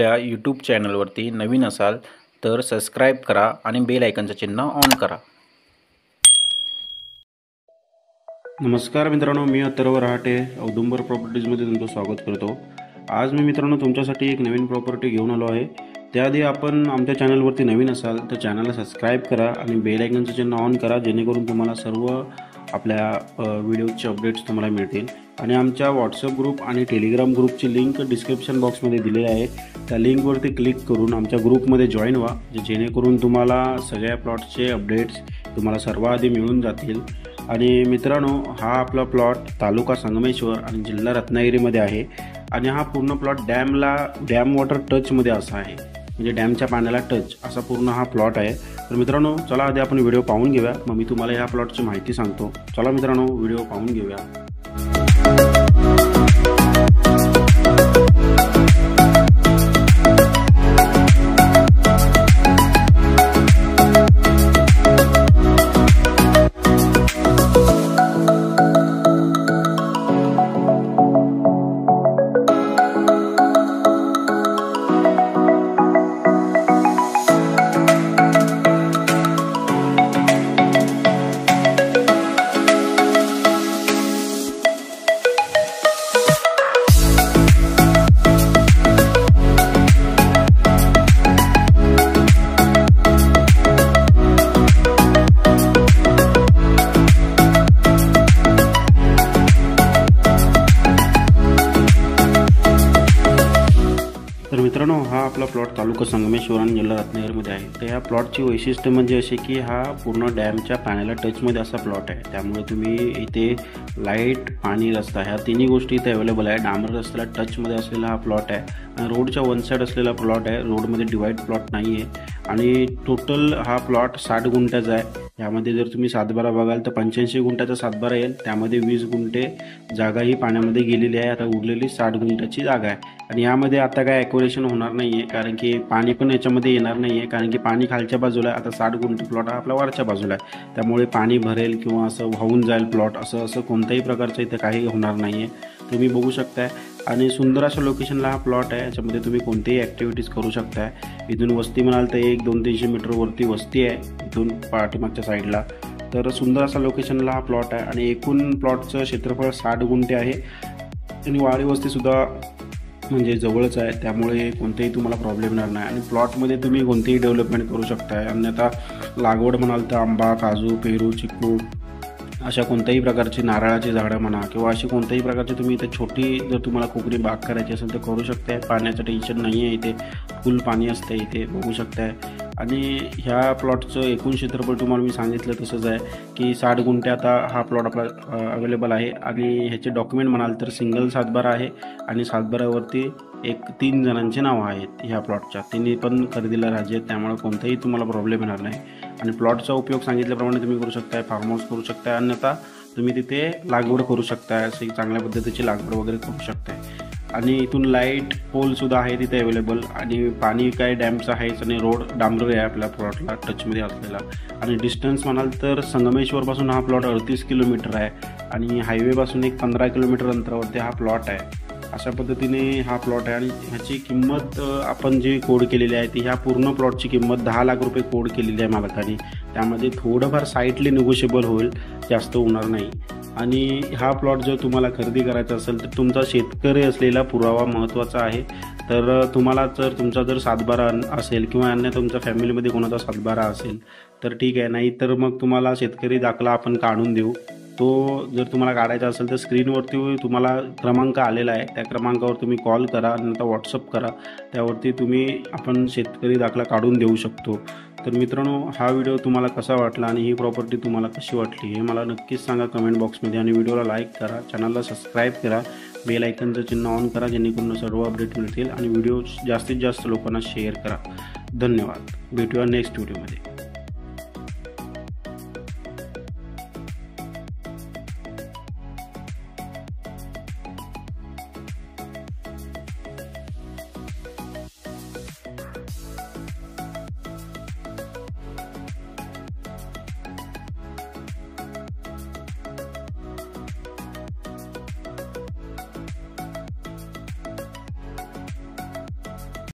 आपल्या यूट्यूब चॅनलवरती नवीन असाल तर सबस्क्राईब करा आणि बेल आयकॉनचं चिन्ह ऑन करा। नमस्कार मित्रांनो, मी अथर्व रहाटे औदुंबर प्रॉपर्टीजमध्ये तुमचं स्वागत करतो। आज मी मित्रांनो तुमच्यासाठी एक नवीन प्रॉपर्टी घेऊन आलो आहे। त्याआधी आपण आमच्या चॅनलवरती नवीन असाल तर चॅनलला सबस्क्राईब करा आणि बेल आयकॉनचं चिन्ह ऑन करा, जेणेकरून तुम्हाला सर्व आपल्या व्हिडिओचे अपडेट्स तुम्हाला मिळतील। आणि आमच्या व्हॉट्सअप ग्रुप आणि टेलिग्राम ग्रुपची लिंक डिस्क्रिप्शन बॉक्समध्ये दिलेली आहे। त्या लिंकवरती क्लिक करून आमच्या ग्रुपमध्ये जॉईन व्हा, जेणेकरून तुम्हाला सगळ्या प्लॉटचे अपडेट्स तुम्हाला सर्वात आधी मिळून जातील। आणि मित्रांनो, हा आपला प्लॉट तालुका संगमेश्वर आणि जिल्हा रत्नागिरीमध्ये आहे आणि हा पूर्ण प्लॉट डॅम वॉटर टचमध्ये असा आहे, म्हणजे डॅमच्या पाण्याला टच असा पूर्ण हा प्लॉट आहे। तर मित्रांनो, चला आधी आपण व्हिडिओ पाहून घेऊया, मग मी तुम्हाला ह्या प्लॉटची माहिती सांगतो। चला मित्रांनो, व्हिडिओ पाहून घेऊया। तर मित्रांनो, हा आपला प्लॉट तालुका संगमेश्वर आणि जिल्हा रत्नागिरीमध्ये आहे। तर ह्या प्लॉटची वैशिष्ट्य म्हणजे असे की हा पूर्ण डॅमच्या पाण्याला टचमध्ये असा प्लॉट आहे, त्यामुळे तुम्ही इथे लाईट, पाणी, रस्ता ह्या तिन्ही गोष्टी इथे अवेलेबल आहे। डांबर रस्त्याला टचमध्ये असलेला हा प्लॉट आहे आणि रोडच्या वन साईड असलेला प्लॉट आहे, रोडमध्ये डिवाइड प्लॉट नाही आहे। आणि टोटल हा प्लॉट 60 गुंठ्याचा आहे। यामध्ये जर तुम्ही सातबारा बघाल तर 85 गुंठ्याचा सातबारा येईल, त्यामध्ये 20 गुंठे जागा ही पाण्यामध्ये गेलेली आहे। आता उरलेली 60 गुंठ्याची जागा आहे आणि यामध्ये आता काय ॲक्युरेशन होणार नाही आहे, कारण की पाणी पण याच्यामध्ये येणार नाही आहे, कारण की पाणी खालच्या बाजूला आहे। आता 60 गुंठे प्लॉट हा आपला वरच्या बाजूला आहे, त्यामुळे पाणी भरेल किंवा असं वाहून जाईल प्लॉट असं कोणत्याही प्रकारचं इथे काही होणार नाही आहे, तुम्ही बघू शकताय। आणि सुंदर अशा लोकेशनला हा प्लॉट आहे, याच्यामध्ये तुम्ही कोणतेही ॲक्टिव्हिटीज करू शकताय। इथून वस्ती म्हणाल तर 100-200-300 मीटरवरती वस्ती आहे इथून पाठीमागच्या साईडला। तर सुंदर असा लोकेशनला हा प्लॉट आहे आणि एकूण प्लॉटचं क्षेत्रफळ 60 गुंठे आहे आणि वाडी वस्तीसुद्धा म्हणजे जवळच आहे, त्यामुळे कोणतेही तुम्हाला प्रॉब्लेम येणार नाही। आणि प्लॉटमध्ये तुम्ही कोणतेही डेव्हलपमेंट करू शकताय। अन्यथा लागवड म्हणाल तर आंबा, काजू, पेरू, चिकू अशा कोणत्याही प्रकारची नारळाची झाडं म्हणा किंवा अशी कोणत्याही प्रकारची तुम्ही इथे छोटी जर तुम्हाला कोकणी बाग करायची असेल तर करू शकताय। पाण्याचं टेन्शन नाही आहे, इथे फुल पाणी असतं इथे, बघू शकताय। आणि ह्या प्लॉटचं एकूण क्षेत्रफळ तुम्हाला मी सांगितलं तसंच आहे की 60 गुंठे आता हा प्लॉट आपला अवेलेबल आहे। आणि ह्याचे डॉक्युमेंट म्हणाल तर सिंगल सातबारा आहे आणि सातबारावरती 3 जणांचे नावं आहेत ह्या प्लॉटच्या, तिन्ही पण खरेदीला राजी आहेत, त्यामुळे कोणताही तुम्हाला प्रॉब्लेम येणार नाही। आणि प्लॉटचा उपयोग सांगितल्याप्रमाणे तुम्ही करू शकताय, फार्म हाऊस करू शकताय, अन्यथा तुम्ही तिथे लागवड करू शकताय, अशी चांगल्या पद्धतीची लागवड वगैरे करू शकताय। आणि इथून लाईट पोलसुद्धा आहे तिथे अवेलेबल आणि पाणी काय डॅमचं आहेच आणि रोड डांबर आहे आपल्या प्लॉटला टचमध्ये असलेला। आणि डिस्टन्स म्हणाल तर संगमेश्वरपासून हा प्लॉट 38 किलोमीटर आहे आणि हायवेपासून एक 15 किलोमीटर अंतरावरती हा प्लॉट आहे। अशा पद्धतीने हा प्लॉट आहे आणि ह्याची किंमत आपण जी कोड केलेली आहे ती ह्या पूर्ण प्लॉटची किंमत 10 लाख रुपये कोड केलेली आहे मालकाने, त्यामध्ये थोडंफार साईटली निगोशिएबल होईल, जास्त होणार नाही। आणि हा प्लॉट जर तुम्हाला खरेदी करायचा असेल तर तुमचा शेतकरी असलेला पुरावा महत्त्वाचा आहे। तर तुम्हाला तुमचा सातबारा असेल किंवा अन्य तुमच्या फॅमिलीमध्ये कोणाचा सातबारा असेल तर ठीक आहे, नाही तर मग तुम्हाला शेतकरी दाखला आपण काढून देऊ। तो जर तुम्हाला काढायचा असेल तर स्क्रीनवरती तुम्हाला क्रमांक आलेला आहे, त्या क्रमांकावर तुम्ही कॉल करा, नंतर व्हॉट्सअप करा, त्यावरती आपण शेतकरी दाखला काढून देऊ शकतो। तर मित्रांनो, हा व्हिडिओ तुम्हाला कसा वाटला आणि ही प्रॉपर्टी तुम्हाला कशी वाटली हे मला नक्कीच सांगा कमेंट बॉक्समध्ये। आणि व्हिडिओला लाईक करा, चॅनलला सबस्क्राईब करा, बेल आयकॉनचं चिन्ह ऑन करा, जेणेकरून सर्व अपडेट मिळतील। आणि व्हिडिओ जास्तीत जास्त लोकांना शेअर करा। धन्यवाद, भेटूया नेक्स्ट व्हिडिओमध्ये।